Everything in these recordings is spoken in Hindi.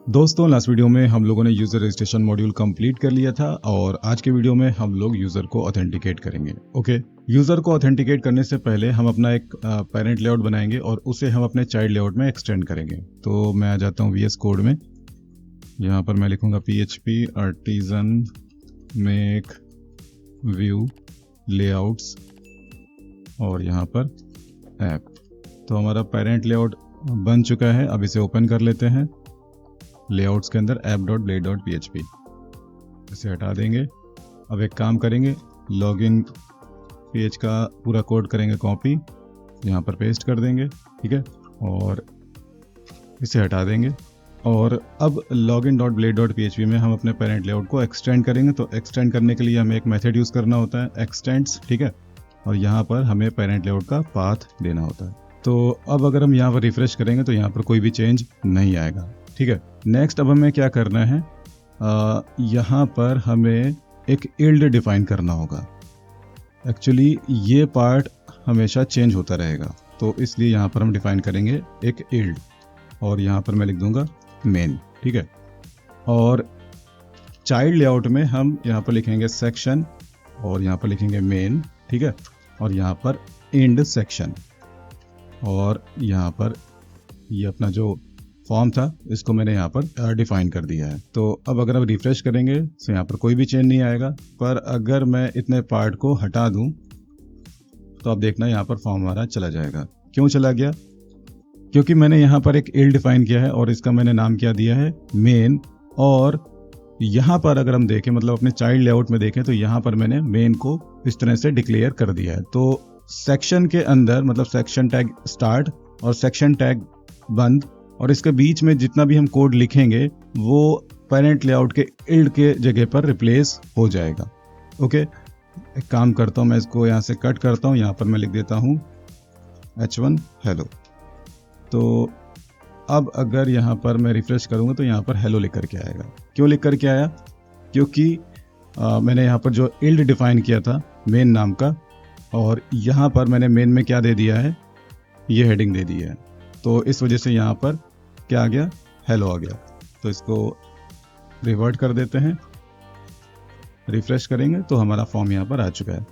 दोस्तों लास्ट वीडियो में हम लोगों ने यूज़र रजिस्ट्रेशन मॉड्यूल कंप्लीट कर लिया था और आज के वीडियो में हम लोग यूज़र को ऑथेंटिकेट करेंगे। ओके, यूज़र को ऑथेंटिकेट करने से पहले हम अपना एक पेरेंट लेआउट बनाएंगे और उसे हम अपने चाइल्ड लेआउट में एक्सटेंड करेंगे। तो मैं आ जाता हूँ VS कोड में। यहाँ पर मैं लिखूँगा PHP artisan make view layouts और यहाँ पर ऐप। तो हमारा पेरेंट लेआउट बन चुका है। अब इसे ओपन कर लेते हैं। लेआउट्स के अंदर app.blade.php इसे हटा देंगे। अब एक काम करेंगे, लॉगिन पेज का पूरा कोड करेंगे कॉपी, यहाँ पर पेस्ट कर देंगे, ठीक है, और इसे हटा देंगे। और अब login.blade.php में हम अपने पेरेंट लेआउट को एक्सटेंड करेंगे। तो एक्सटेंड करने के लिए हमें एक मेथड यूज़ करना होता है एक्सटेंड्स, ठीक है, और यहाँ पर हमें पेरेंट लेआउट का पाथ देना होता है। तो अब अगर हम यहाँ पर रिफ्रेश करेंगे तो यहाँ पर कोई भी चेंज नहीं आएगा, ठीक है। नेक्स्ट अब हमें क्या करना है, यहाँ पर हमें एक इल्ड डिफाइन करना होगा। एक्चुअली ये पार्ट हमेशा चेंज होता रहेगा, तो इसलिए यहाँ पर हम डिफाइन करेंगे एक इल्ड और यहाँ पर मैं लिख दूंगा मेन, ठीक है। और चाइल्ड लेआउट में हम यहाँ पर लिखेंगे सेक्शन और यहाँ पर लिखेंगे मेन, ठीक है, और यहाँ पर एंड सेक्शन और यहाँ पर ये अपना जो फॉर्म था इसको मैंने यहाँ पर डिफाइन कर दिया है। तो अब अगर हम रिफ्रेश करेंगे तो यहाँ पर कोई भी चेंज नहीं आएगा, पर अगर मैं इतने पार्ट को हटा दूं तो आप देखना यहाँ पर फॉर्म हमारा चला जाएगा। क्यों चला गया? क्योंकि मैंने यहाँ पर एक इल्ड डिफाइन किया है और इसका मैंने नाम क्या दिया है, मेन। और यहाँ पर अगर हम देखें, मतलब अपने चाइल्ड लेआउट में देखें, तो यहाँ पर मैंने मेन को इस तरह से डिक्लेयर कर दिया है। तो सेक्शन के अंदर, मतलब सेक्शन टैग स्टार्ट और सेक्शन टैग बंद, और इसके बीच में जितना भी हम कोड लिखेंगे वो पेरेंट लेआउट के इल्ड के जगह पर रिप्लेस हो जाएगा। ओके, एक काम करता हूँ, मैं इसको यहाँ से कट करता हूँ, यहाँ पर मैं लिख देता हूँ H1 हेलो। तो अब अगर यहाँ पर मैं रिफ्रेश करूँगा तो यहाँ पर हेलो लिख करके आएगा। क्यों लिख करके आया? क्योंकि मैंने यहाँ पर जो इल्ड डिफाइन किया था मेन नाम का, और यहाँ पर मैंने मेन में क्या दे दिया है, ये हेडिंग दे दी है। तो इस वजह से यहाँ पर क्या आ गया, हेलो आ गया। तो इसको रिवर्ट कर देते हैं, रिफ्रेश करेंगे तो हमारा फॉर्म यहाँ पर आ चुका है।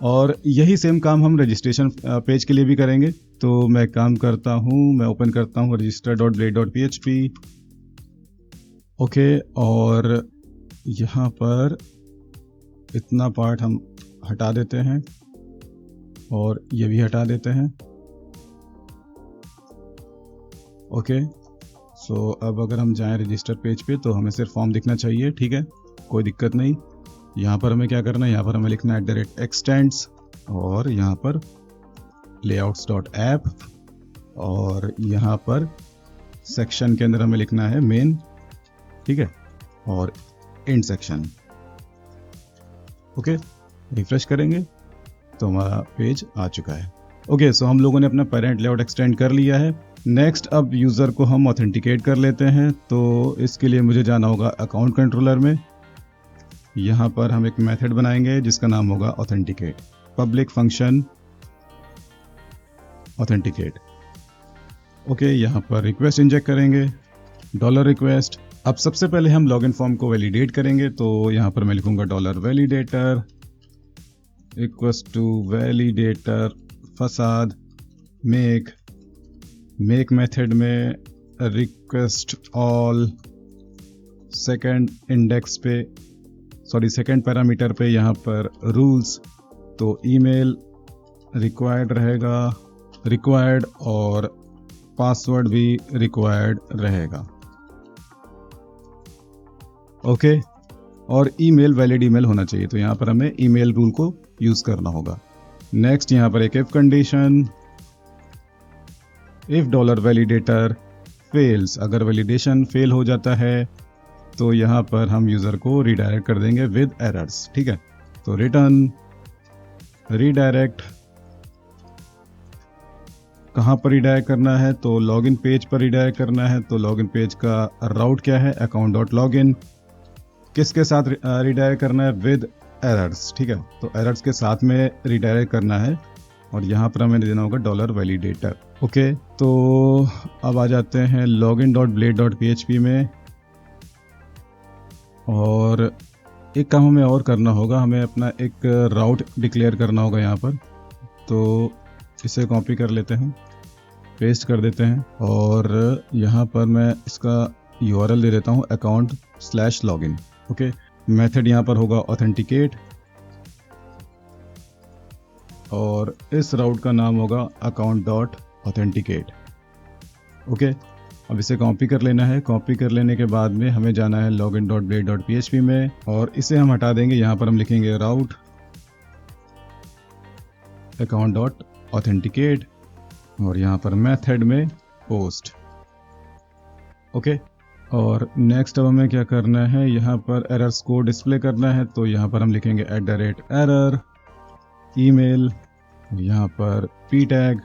और यही सेम काम हम रजिस्ट्रेशन पेज के लिए भी करेंगे। तो मैं काम करता हूँ, मैं ओपन करता हूँ register.blade.php। ओके, और यहाँ पर इतना पार्ट हम हटा देते हैं और ये भी हटा देते हैं। ओके, सो अब अगर हम जाएं रजिस्टर पेज पे तो हमें सिर्फ फॉर्म दिखना चाहिए, ठीक है, कोई दिक्कत नहीं। यहाँ पर हमें क्या करना है, यहाँ पर हमें लिखना है @extends और यहाँ पर layouts.app और यहाँ पर सेक्शन के अंदर हमें लिखना है मेन, ठीक है, और एंड सेक्शन। ओके, रिफ्रेश करेंगे तो हमारा पेज आ चुका है। ओके, सो हम लोगों ने अपना पेरेंट लेआउट एक्सटेंड कर लिया है। नेक्स्ट अब यूज़र को हम ऑथेंटिकेट कर लेते हैं। तो इसके लिए मुझे जाना होगा अकाउंट कंट्रोलर में। यहाँ पर हम एक मेथड बनाएंगे जिसका नाम होगा authenticate, public function authenticate. Okay, यहाँ पर रिक्वेस्ट इंजेक्ट करेंगे, $request। अब सबसे पहले हम लॉगिन फॉर्म को वैलिडेट करेंगे। तो यहाँ पर मैं लिखूंगा $validator इक्वल्स टू validator फसाद मेक मेथड में रिक्वेस्ट ऑल सेकंड इंडेक्स पे, सॉरी सेकंड पैरामीटर पे यहाँ पर रूल्स। तो ईमेल रिक्वायर्ड रहेगा, रिक्वायर्ड, और पासवर्ड भी रिक्वायर्ड रहेगा। ओके, और ईमेल वैलिड ईमेल होना चाहिए। तो यहाँ पर हमें ईमेल रूल को यूज़ करना होगा। नेक्स्ट यहाँ पर एक if condition, if $validator fails, अगर वैलिडेशन फेल हो जाता है तो यहाँ पर हम यूज़र को रिडायरेक्ट कर देंगे विद एरर्स, ठीक है। तो रिटर्न रिडायरेक्ट, कहाँ पर रिडायरेक्ट करना है, तो लॉगिन पेज पर रिडायरेक्ट करना है। तो लॉगिन पेज का राउट क्या है, account.login। किसके साथ रिडायरेक्ट करना है, विद एरर्स, ठीक है। तो एरर्स के साथ में रिडायरेक्ट करना है और यहाँ पर हमें देना होगा $validator। ओके, तो अब आ जाते हैं login.blade.php में। और एक काम हमें और करना होगा, हमें अपना एक राउट डिक्लेयर करना होगा यहाँ पर। तो इसे कॉपी कर लेते हैं, पेस्ट कर देते हैं और यहाँ पर मैं इसका URL दे देता हूँ account/login। ओके, मेथड यहाँ पर होगा ऑथेंटिकेट और इस राउट का नाम होगा account.authenticate। ओके, अब इसे कॉपी कर लेना है। कॉपी कर लेने के बाद में हमें जाना है login.blade.php में और इसे हम हटा देंगे। यहाँ पर हम लिखेंगे राउट account.authenticate और यहाँ पर मेथड में पोस्ट। ओके, और नेक्स्ट अब हमें क्या करना है, यहाँ पर एरर्स को डिस्प्ले करना है। तो यहाँ पर हम लिखेंगे @error email, यहाँ पर p tag,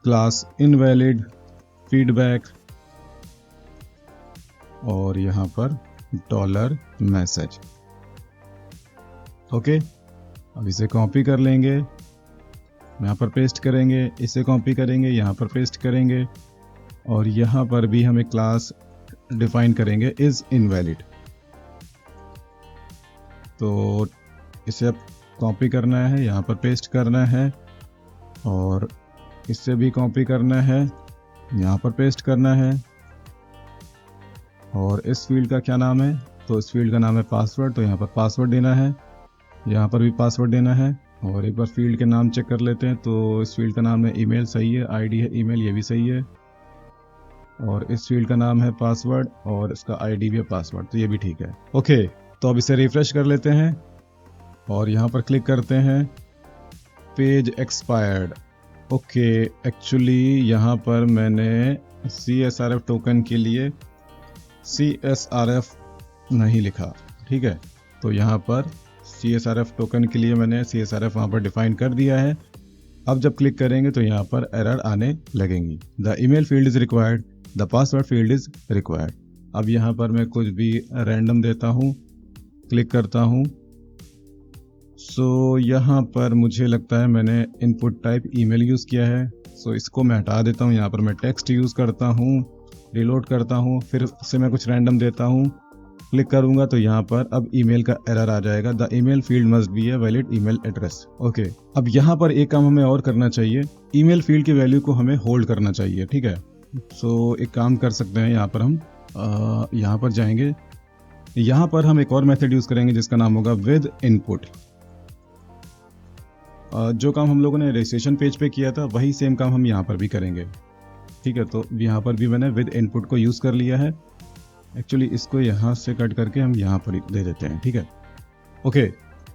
class invalid, feedback और यहाँ पर $मैसेज। ओके, अब इसे कॉपी कर लेंगे, यहाँ पर पेस्ट करेंगे, इसे कॉपी करेंगे, यहाँ पर पेस्ट करेंगे और यहाँ पर भी हम एक क्लास डिफाइन करेंगे इज इनवैलिड। तो इसे अब कॉपी करना है, यहाँ पर पेस्ट करना है और इससे भी कॉपी करना है, यहाँ पर पेस्ट करना है और इस फील्ड का क्या नाम है, तो इस फील्ड का नाम है पासवर्ड। तो यहाँ पर पासवर्ड देना है, यहाँ पर भी पासवर्ड देना है और एक बार फील्ड के नाम चेक कर लेते हैं। तो इस फील्ड का नाम है ईमेल, सही है। आईडी है ईमेल, ये भी सही है और इस फील्ड का नाम है पासवर्ड और इसका आईडी भी है पासवर्ड, तो ये भी ठीक है। ओके, तो अब इसे रिफ्रेश कर लेते हैं और यहाँ पर क्लिक करते हैं, पेज एक्सपायर्ड। ओके, एक्चुअली यहाँ पर मैंने CSRF टोकन के लिए CSRF नहीं लिखा, ठीक है। तो यहाँ पर CSRF टोकन के लिए मैंने CSRF वहाँ पर डिफाइन कर दिया है। अब जब क्लिक करेंगे तो यहाँ पर एरर आने लगेंगी। The email field is required, the password field is required. अब यहाँ पर मैं कुछ भी रैंडम देता हूँ, क्लिक करता हूँ। सो यहाँ पर मुझे लगता है मैंने इनपुट टाइप ईमेल यूज़ किया है, सो इसको मैं हटा देता हूँ। यहाँ पर मैं टेक्स्ट यूज़ करता हूँ, रिलोड करता हूँ, फिर से मैं कुछ रैंडम देता हूँ, क्लिक करूंगा तो यहाँ पर अब ईमेल का एरर आ जाएगा, the email field must be a valid email address. Okay, अब यहाँ पर एक काम हमें और करना चाहिए, ईमेल फील्ड की वैल्यू को हमें होल्ड करना चाहिए, ठीक है। सो एक काम कर सकते हैं, यहाँ पर हम यहाँ पर जाएंगे, यहाँ पर हम एक और मेथड यूज़ करेंगे जिसका नाम होगा विद इनपुट। जो काम हम लोगों ने रजिस्ट्रेशन पेज पे किया था वही सेम काम हम यहाँ पर भी करेंगे, ठीक है। तो यहाँ पर भी मैंने विद इनपुट को यूज़ कर लिया है। एक्चुअली इसको यहाँ से कट करके हम यहाँ पर दे देते हैं, ठीक है। ओके,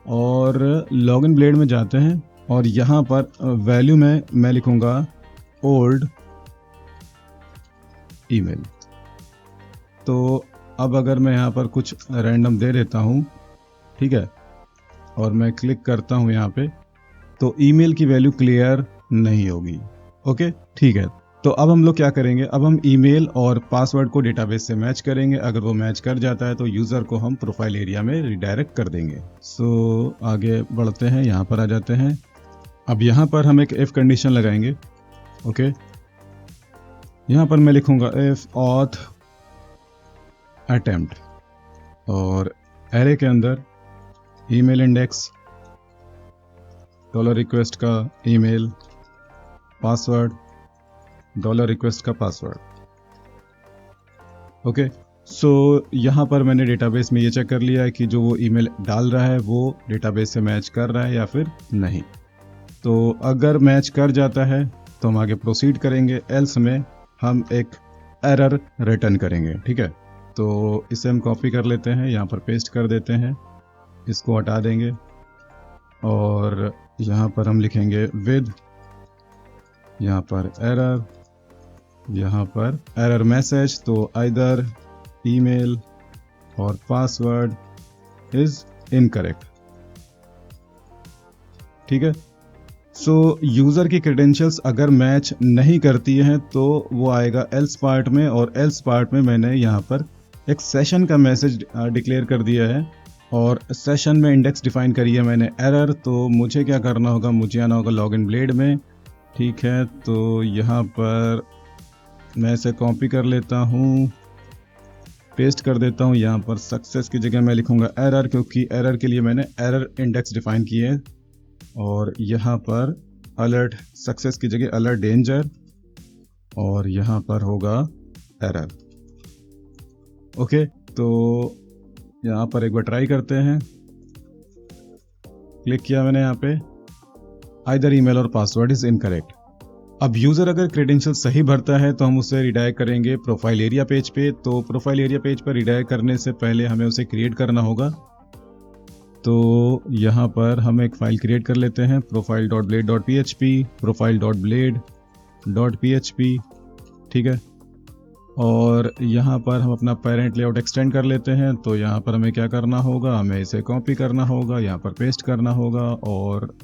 और लॉगिन ब्लेड में जाते हैं और यहाँ पर वैल्यू में मैं लिखूँगा ओल्ड ईमेल। तो अब अगर मैं यहाँ पर कुछ रैंडम दे देता हूँ, ठीक है, और मैं क्लिक करता हूँ यहाँ पे, तो ईमेल की वैल्यू क्लियर नहीं होगी। ओके, ठीक है। तो अब हम लोग क्या करेंगे, अब हम ईमेल और पासवर्ड को डेटाबेस से मैच करेंगे। अगर वो मैच कर जाता है तो यूज़र को हम प्रोफाइल एरिया में रिडायरेक्ट कर देंगे। सो आगे बढ़ते हैं, यहाँ पर आ जाते हैं। अब यहाँ पर हम एक इफ कंडीशन लगाएंगे। ओके, यहाँ पर मैं लिखूँगा इफ ऑथ अटेम्प्ट और एरे के अंदर ईमेल इंडेक्स, $रिक्वेस्ट का ईमेल, पासवर्ड, $रिक्वेस्ट का पासवर्ड। ओके, सो यहाँ पर मैंने डेटाबेस में ये चेक कर लिया है कि जो वो ईमेल डाल रहा है वो डेटाबेस से मैच कर रहा है या फिर नहीं। तो अगर मैच कर जाता है तो हम आगे प्रोसीड करेंगे, एल्स में हम एक एरर रिटर्न करेंगे, ठीक है। तो इसे हम कॉपी कर लेते हैं, यहाँ पर पेस्ट कर देते हैं, इसको हटा देंगे और यहाँ पर हम लिखेंगे विद, यहाँ पर एरर, यहाँ पर एरर मैसेज। तो आइदर ईमेल और पासवर्ड इज इनकरेक्ट, ठीक है। सो यूज़र की क्रेडेंशियल्स अगर मैच नहीं करती हैं तो वो आएगा एल्स पार्ट में, और एल्स पार्ट में मैंने यहाँ पर एक सेशन का मैसेज डिक्लेयर कर दिया है और सेशन में इंडेक्स डिफाइन करी है मैंने एरर। तो मुझे क्या करना होगा, मुझे आना होगा लॉगिन ब्लेड में, ठीक है। तो यहाँ पर मैं इसे कॉपी कर लेता हूँ पेस्ट कर देता हूँ। यहाँ पर सक्सेस की जगह मैं लिखूँगा एरर, क्योंकि एरर के लिए मैंने एरर इंडेक्स डिफाइन किए हैं। और यहाँ पर अलर्ट, सक्सेस की जगह अलर्ट डेंजर, और यहाँ पर होगा एरर। ओके, तो यहाँ पर एक बार ट्राई करते हैं। क्लिक किया मैंने यहाँ पे, आइदर ईमेल और पासवर्ड इज इनकरेक्ट। अब यूजर अगर क्रेडेंशियल सही भरता है तो हम उसे रिडायरेक्ट करेंगे प्रोफाइल एरिया पेज पे। तो प्रोफाइल एरिया पेज पर रिडायरेक्ट करने से पहले हमें उसे क्रिएट करना होगा। तो यहाँ पर हम एक फाइल क्रिएट कर लेते हैं, profile.blade.php, profile.blade.php, ठीक है। और यहाँ पर हम अपना पेरेंट लेआउट एक्सटेंड कर लेते हैं। तो यहाँ पर हमें क्या करना होगा, हमें इसे कॉपी करना होगा, यहाँ पर पेस्ट करना होगा, और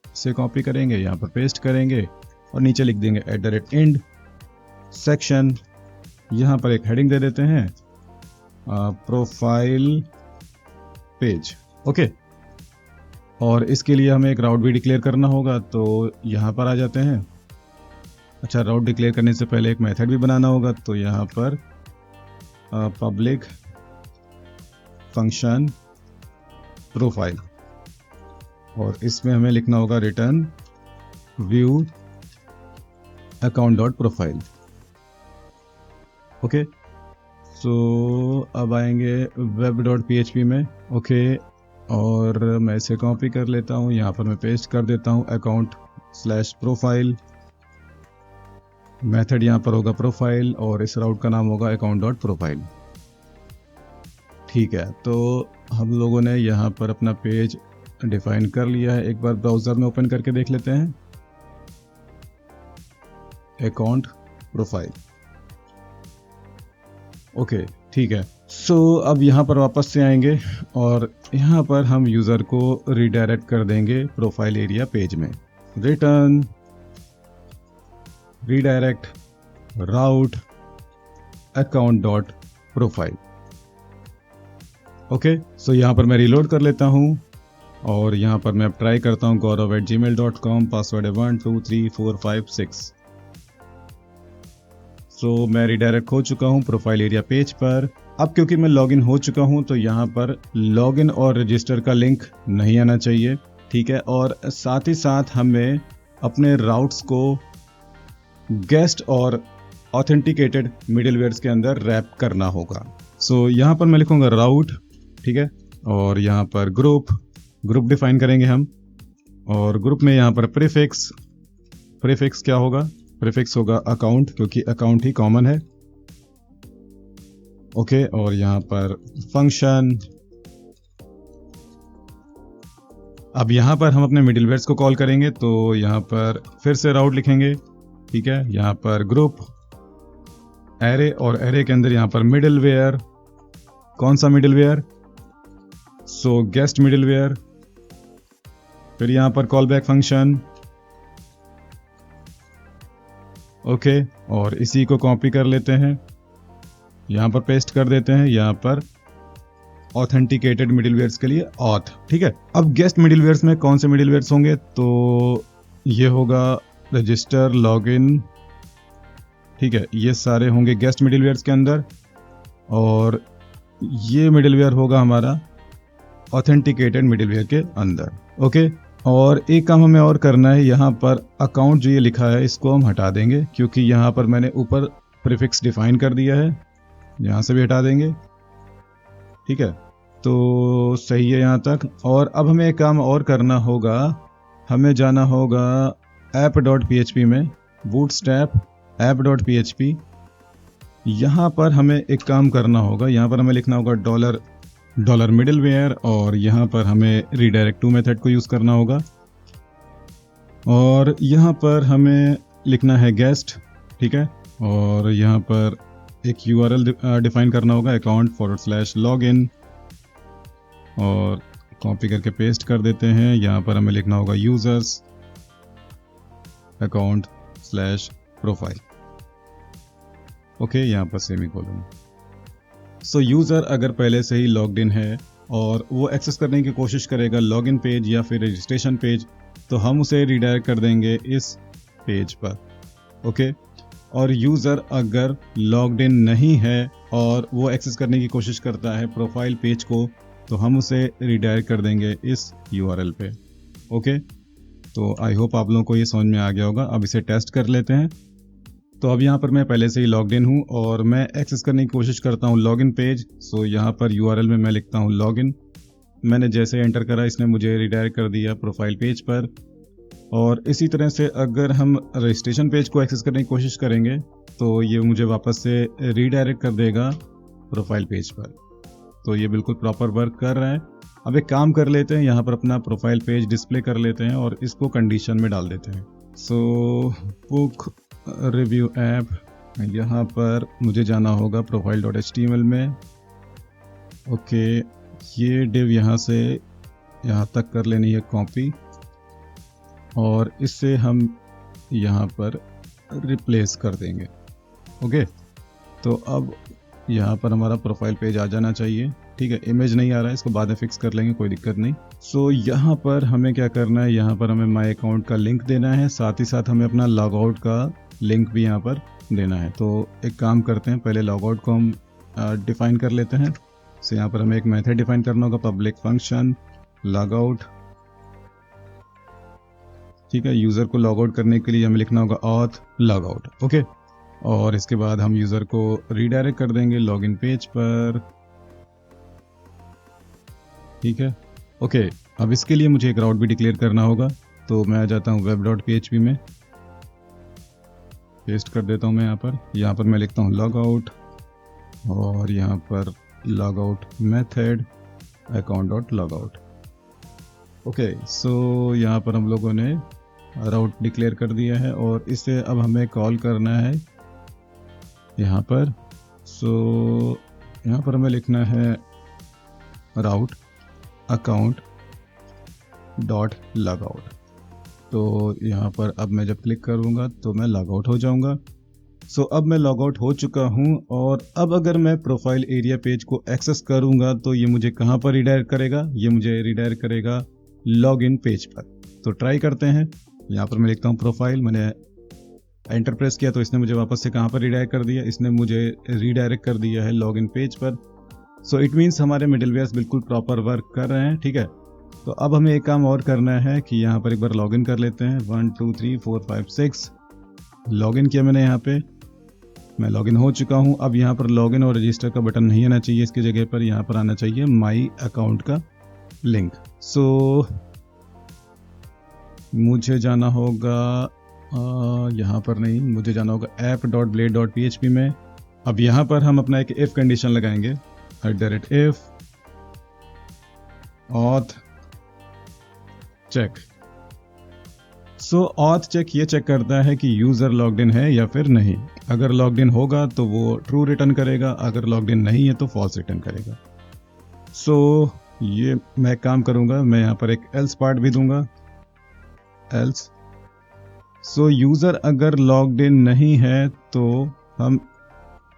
इसे कॉपी करेंगे, यहाँ पर पेस्ट करेंगे और नीचे लिख देंगे @end सेक्शन। यहाँ पर एक हेडिंग दे देते हैं, प्रोफाइल पेज। ओके, और इसके लिए हमें एक राउट भी डिक्लेयर करना होगा। तो यहाँ पर आ जाते हैं। अच्छा, राउट डिक्लेयर करने से पहले एक मेथड भी बनाना होगा। तो यहाँ पर पब्लिक फंक्शन प्रोफाइल, और इसमें हमें लिखना होगा return view account dot profile. Okay, so अब आएंगे web.php में। ओके, और मैं इसे कॉपी कर लेता हूँ, यहाँ पर मैं पेस्ट कर देता हूँ account/profile। मेथड यहाँ पर होगा प्रोफाइल और इस राउट का नाम होगा account.profile। ठीक है, तो हम लोगों ने यहाँ पर अपना पेज डिफाइन कर लिया है। एक बार ब्राउज़र में ओपन करके देख लेते हैं, अकाउंट प्रोफाइल। ओके, ठीक है। सो अब यहाँ पर वापस से आएंगे और यहाँ पर हम यूज़र को रिडायरेक्ट कर देंगे प्रोफाइल एरिया पेज में। रिटर्न रिडायरेक्ट राउट account dot profile. Okay, so यहाँ पर मैं रिलोड कर लेता हूँ और यहाँ पर मैं अब ट्राई करता हूँ gaurav@gmail.com, पासवर्ड है 123456। सो मैं रिडायरेक्ट हो चुका हूँ प्रोफाइल एरिया पेज पर। अब क्योंकि मैं लॉगिन हो चुका हूँ तो यहाँ पर लॉगिन और रजिस्टर का लिंक नहीं आना चाहिए, ठीक है। और साथ ही साथ हमें अपने राउट्स को गेस्ट और ऑथेंटिकेटेड मिडिलवेयर्स के अंदर रैप करना होगा। सो यहाँ पर मैं लिखूँगा राउट, ठीक है, और यहाँ पर ग्रुप डिफाइन करेंगे हम, और ग्रुप में यहाँ पर प्रीफिक्स क्या होगा, प्रीफिक्स होगा अकाउंट, क्योंकि अकाउंट ही कॉमन है। ओके, और यहाँ पर फंक्शन। अब यहाँ पर हम अपने मिडिलवेयर्स को कॉल करेंगे, तो यहाँ पर फिर से राउट लिखेंगे, ठीक है। यहाँ पर ग्रुप एरे, और एरे के अंदर यहाँ पर मिडिलवेयर। कौन सा मिडिलवेयर? सो गेस्ट मिडिलवेयर। फिर यहाँ पर कॉल बैक फंक्शन। ओके, और इसी को कॉपी कर लेते हैं, यहाँ पर पेस्ट कर देते हैं, यहाँ पर ऑथेंटिकेटेड मिडिलवेयर्स के लिए ऑथ, ठीक है। अब गेस्ट मिडिलवेयर्स में कौन से मिडिलवेयर्स होंगे, तो ये होगा रजिस्टर, लॉगिन, ठीक है, ये सारे होंगे गेस्ट मिडिलवेयर्स के अंदर, और ये मिडिलवेयर होगा हमारा ऑथेंटिकेटेड मिडिलवेयर के अंदर। ओके, और एक काम हमें और करना है, यहाँ पर अकाउंट जो ये लिखा है इसको हम हटा देंगे, क्योंकि यहाँ पर मैंने ऊपर प्रीफिक्स डिफाइन कर दिया है, यहाँ से भी हटा देंगे, ठीक है। तो सही है यहाँ तक। और अब हमें एक काम और करना होगा, हमें जाना होगा app.php में, बूटस्ट्रैप app.php। यहाँ पर हमें एक काम करना होगा, यहाँ पर हमें लिखना होगा डॉलर मिडिलवेयर, और यहाँ पर हमें रीडायरेक्ट टू मेथड को यूज़ करना होगा, और यहाँ पर हमें लिखना है गेस्ट, ठीक है। और यहाँ पर एक URL डिफाइन करना होगा, account/login, और कॉपी करके पेस्ट कर देते हैं। यहाँ पर हमें लिखना होगा यूजर्स account/profile। ओके, यहाँ पर सेमीकोलन। सो यूज़र अगर पहले से ही लॉग्ड इन है और वो एक्सेस करने की कोशिश करेगा लॉगिन पेज या फिर रजिस्ट्रेशन पेज, तो हम उसे रिडायरेक्ट कर देंगे इस पेज पर। ओके, और यूज़र अगर लॉग्ड इन नहीं है और वो एक्सेस करने की कोशिश करता है प्रोफाइल पेज को, तो हम उसे रिडायरेक्ट कर देंगे इस यूआरएल पे। ओके, तो आई होप आप लोगों को ये समझ में आ गया होगा। अब इसे टेस्ट कर लेते हैं। तो अब यहाँ पर मैं पहले से ही लॉग्ड इन हूँ और मैं एक्सेस करने की कोशिश करता हूँ लॉगिन पेज। सो यहाँ पर यूआरएल में मैं लिखता हूँ लॉगिन। मैंने जैसे एंटर करा इसने मुझे रिडायरेक्ट कर दिया प्रोफाइल पेज पर। और इसी तरह से अगर हम रजिस्ट्रेशन पेज को एक्सेस करने की कोशिश करेंगे तो ये मुझे वापस से रिडायरेक्ट कर देगा प्रोफाइल पेज पर। तो ये बिल्कुल प्रॉपर वर्क कर रहा है। अब एक काम कर लेते हैं, यहाँ पर अपना प्रोफाइल पेज डिस्प्ले कर लेते हैं और इसको कंडीशन में डाल देते हैं। सो बुक रिव्यू ऐप, यहाँ पर मुझे जाना होगा profile.html में। ओके, ये डिव यहाँ से यहाँ तक कर लेनी है कॉपी और इससे हम यहाँ पर रिप्लेस कर देंगे। ओके, तो अब यहाँ पर हमारा प्रोफाइल पेज आ जाना चाहिए। ठीक है, इमेज नहीं आ रहा है, इसको बाद में फिक्स कर लेंगे, कोई दिक्कत नहीं। सो यहाँ पर हमें क्या करना है, यहाँ पर हमें माई अकाउंट का लिंक देना है, साथ ही साथ हमें अपना लॉग आउट का लिंक भी यहाँ पर देना है। तो एक काम करते हैं, पहले लॉग आउट को हम डिफाइन कर लेते हैं। सो यहाँ पर हमें एक मेथड डिफाइन करना होगा, पब्लिक फंक्शन लॉग आउट। ठीक है, यूज़र को लॉग आउट करने के लिए हमें लिखना होगा ऑथ लॉग आउट। ओके, और इसके बाद हम यूज़र को रीडायरेक्ट कर देंगे लॉगिन पेज पर। ठीक है, ओके, अब इसके लिए मुझे एक राउट भी डिक्लेयर करना होगा। तो मैं आ जाता हूँ web.php में, पेस्ट कर देता हूँ मैं यहाँ पर मैं लिखता हूँ लॉग आउट और यहाँ पर log out method account.logout। Okay, so यहाँ पर हम लोगों ने राउट डिक्लेयर कर दिया है और इसे अब हमें कॉल करना है यहाँ पर। सो यहाँ पर हमें लिखना है राउट account.logout। तो यहाँ पर अब मैं जब क्लिक करूँगा तो मैं लॉग आउट हो जाऊँगा। सो अब मैं लॉग आउट हो चुका हूँ और अब अगर मैं प्रोफाइल एरिया पेज को एक्सेस करूँगा तो ये मुझे कहाँ पर रिडायरेक्ट करेगा, ये मुझे रिडायरेक्ट करेगा लॉगिन पेज पर। तो ट्राई करते हैं। यहाँ पर मैं लिखता हूँ प्रोफाइल, मैंने एंटर प्रेस किया तो इसने मुझे वापस से कहाँ पर रिडायरेक्ट कर दिया, इसने मुझे रिडायरेक्ट कर दिया है लॉगिन पेज पर। सो इट मीन्स हमारे मिडलवेयर्स बिल्कुल प्रॉपर वर्क कर रहे हैं। ठीक है, तो अब हमें एक काम और करना है कि यहाँ पर एक बार लॉगिन कर लेते हैं। 1 2 3 4 5 6 लॉगिन किया मैंने, यहाँ पे मैं लॉगिन हो चुका हूँ। अब यहाँ पर लॉगिन और रजिस्टर का बटन नहीं आना चाहिए, इसकी जगह पर यहाँ पर आना चाहिए माई अकाउंट का लिंक। सो मुझे जाना होगा यहाँ पर नहीं, मुझे जाना होगा app.blade.php में। अब यहाँ पर हम अपना एक इफ कंडीशन लगाएंगे, @if auth चेक। सो ऑथ चेक ये चेक करता है कि यूज़र लॉग्ड इन है या फिर नहीं। अगर लॉग्ड इन होगा तो वो ट्रू रिटर्न करेगा, अगर लॉग्ड इन नहीं है तो फॉल्स रिटर्न करेगा। सो ये मैं काम करूँगा, मैं यहाँ पर एक एल्स पार्ट भी दूंगा, एल्स। सो यूज़र अगर लॉग्ड इन नहीं है तो हम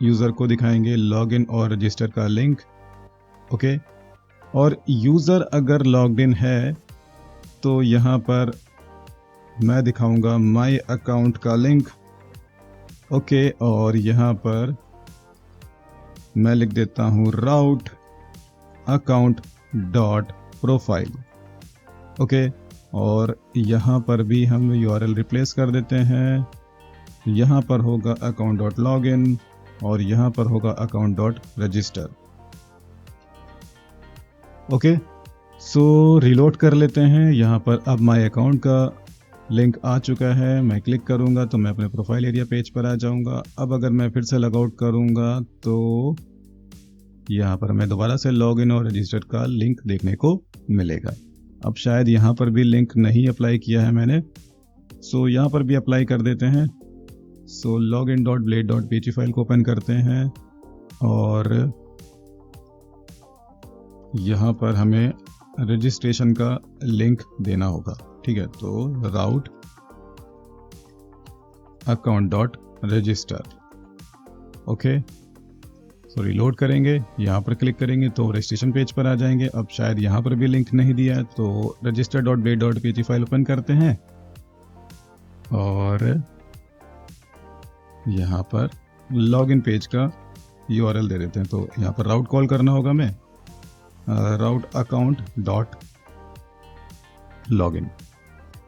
यूज़र को दिखाएंगे लॉगिन और रजिस्टर का लिंक। ओके, और यूज़र अगर लॉग्ड इन है तो यहाँ पर मैं दिखाऊंगा माई अकाउंट का लिंक। ओके, और यहाँ पर मैं लिख देता हूँ राउट account.profile। ओके, और यहाँ पर भी हम यूआरएल रिप्लेस कर देते हैं। यहाँ पर होगा account.login और यहाँ पर होगा account.register। ओके, सो रिलोड कर लेते हैं। यहाँ पर अब माई अकाउंट का लिंक आ चुका है, मैं क्लिक करूँगा तो मैं अपने प्रोफाइल एरिया पेज पर आ जाऊँगा। अब अगर मैं फिर से लॉग आउट करूँगा तो यहाँ पर हमें दोबारा से लॉगिन और रजिस्टर का लिंक देखने को मिलेगा। अब शायद यहाँ पर भी लिंक नहीं अप्लाई किया है मैंने, सो यहाँ पर भी अप्लाई कर देते हैं। सो login.blade.php फाइल को ओपन करते हैं और यहाँ पर हमें रजिस्ट्रेशन का लिंक देना होगा। ठीक है, तो राउट account.register। ओके, सो रिलोड करेंगे, यहाँ पर क्लिक करेंगे तो रजिस्ट्रेशन पेज पर आ जाएंगे। अब शायद यहाँ पर भी लिंक नहीं दिया है तो register.blade.php फाइल ओपन करते हैं और यहाँ पर लॉगिन पेज का URL दे देते हैं। तो यहाँ पर राउट कॉल करना होगा मैं, राउट अकाउंट डॉट लॉगिन,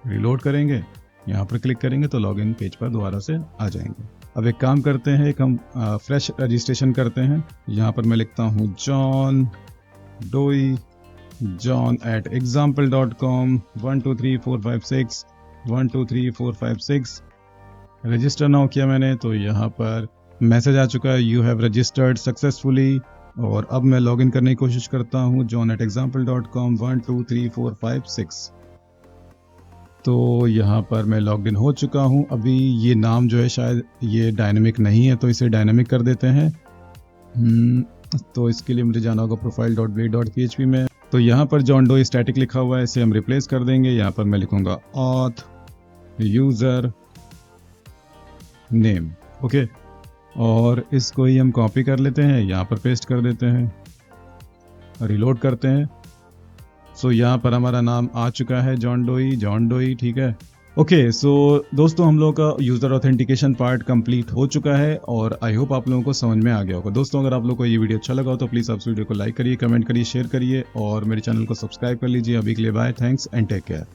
रिलोड करेंगे, यहाँ पर क्लिक करेंगे तो लॉगिन पेज पर दोबारा से आ जाएंगे। अब एक काम करते हैं, एक हम फ्रेश रजिस्ट्रेशन करते हैं। यहाँ पर मैं लिखता हूँ जॉन डोई, john@example.com 1 2 3 4 5 6 1 2 3 4 5 6 रजिस्टर नाउ किया मैंने, तो यहाँ पर मैसेज आ चुका है, यू हैव रजिस्टर्ड सक्सेसफुली। और अब मैं लॉगिन करने की कोशिश करता हूँ john@example.com 1 2 3 4 5 6। तो यहाँ पर मैं लॉग इन हो चुका हूँ। अभी ये नाम जो है शायद ये डायनेमिक नहीं है, तो इसे डायनेमिक कर देते हैं। तो इसके लिए मुझे जाना होगा profile.blade.php में। तो यहाँ पर जॉन डो स्टैटिक लिखा हुआ है, इसे हम रिप्लेस कर देंगे। यहाँ पर मैं लिखूंगा auth यूजर नेम, ओके। और इसको ही हम कॉपी कर लेते हैं, यहाँ पर पेस्ट कर देते हैं, रिलोड करते हैं। सो यहाँ पर हमारा नाम आ चुका है जॉन डोई, ठीक है। ओके, सो दोस्तों हम लोगों का यूज़र ऑथेंटिकेशन पार्ट कंप्लीट हो चुका है और आई होप आप लोगों को समझ में आ गया होगा। दोस्तों अगर आप लोगों को ये वीडियो अच्छा लगा हो तो प्लीज़ आप इस वीडियो को लाइक करिए, कमेंट करिए, शेयर करिए और मेरे चैनल को सब्सक्राइब कर लीजिए। अभी के लिए bye, thanks and take care.